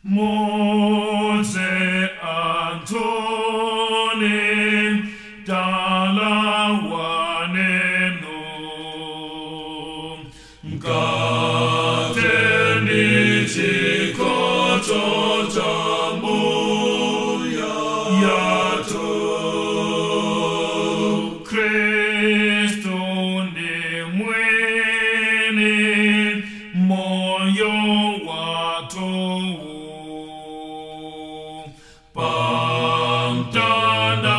Mose Antoni Dalawaneno Gateni Chikoto Jambu Yato Kristo ni mwene moyo wato Pantana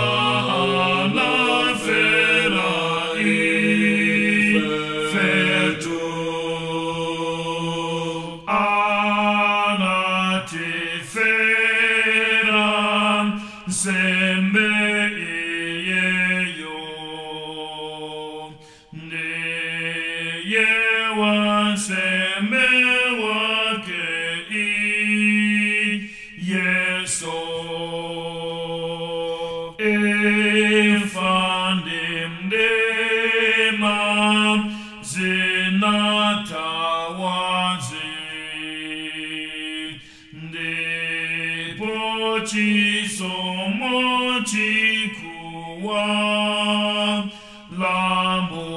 la fera fetu anati fera sembe iyeyo yewa sembe wake yeso Efandim dema zinatawazi de pochi somochi kuwa lamo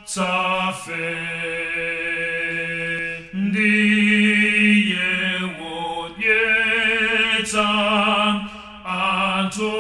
Safe ndiye wonyetsa anto